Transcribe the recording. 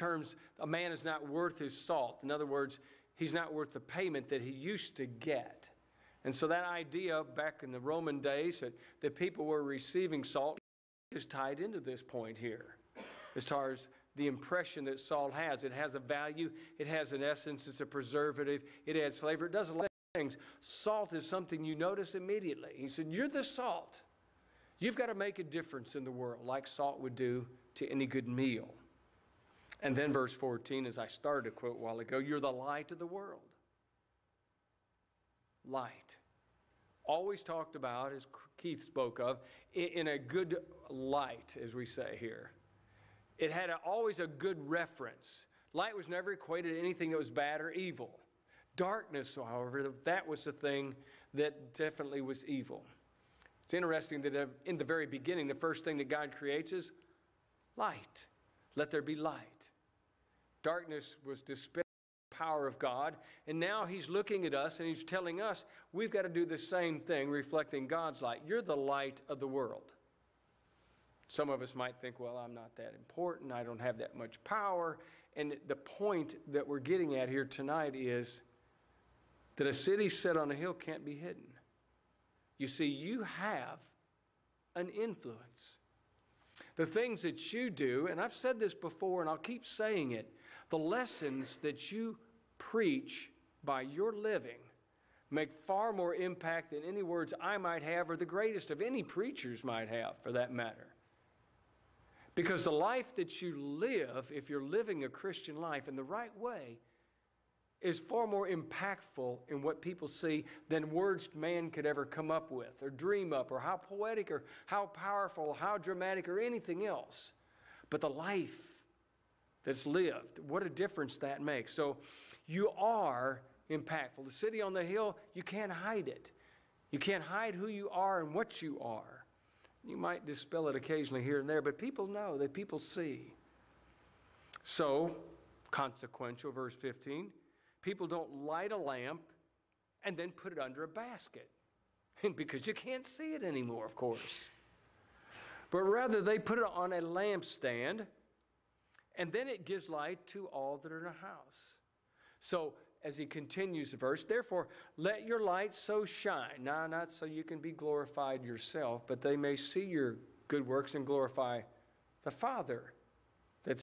terms, a man is not worth his salt. In other words, he's not worth the payment that he used to get. And so that idea back in the Roman days that people were receiving salt is tied into this point here. As far as the impression that salt has. It has a value. It has an essence. It's a preservative. It adds flavor. It does a lot of things. Salt is something you notice immediately. He said, you're the salt. You've got to make a difference in the world like salt would do to any good meal. And then verse 14, as I started to quote a while ago, you're the light of the world. Light. Always talked about, as Keith spoke of, in a good light, as we say here. It had always a good reference. Light was never equated to anything that was bad or evil. Darkness, however, that was the thing that definitely was evil. It's interesting that in the very beginning, the first thing that God creates is light. Let there be light. Darkness was dispelled by the power of God, and now he's looking at us and he's telling us we've got to do the same thing, reflecting God's light. You're the light of the world. Some of us might think, well, I'm not that important. I don't have that much power. And the point that we're getting at here tonight is that a city set on a hill can't be hidden. You see, you have an influence. The things that you do, and I've said this before and I'll keep saying it, the lessons that you preach by your living make far more impact than any words I might have or the greatest of any preachers might have, for that matter. Because the life that you live, if you're living a Christian life in the right way, is far more impactful in what people see than words man could ever come up with or dream up, or how poetic or how powerful, how dramatic or anything else. But the life that's lived, what a difference that makes. So you are impactful. The city on the hill, you can't hide it. You can't hide who you are and what you are. You might dispel it occasionally here and there, but people know, that people see. So, consequential, verse 15, people don't light a lamp and then put it under a basket. Because you can't see it anymore, of course. But rather, they put it on a lampstand, and then it gives light to all that are in a house. So, as he continues the verse, therefore, let your light so shine. Now, not so you can be glorified yourself, but they may see your good works and glorify the Father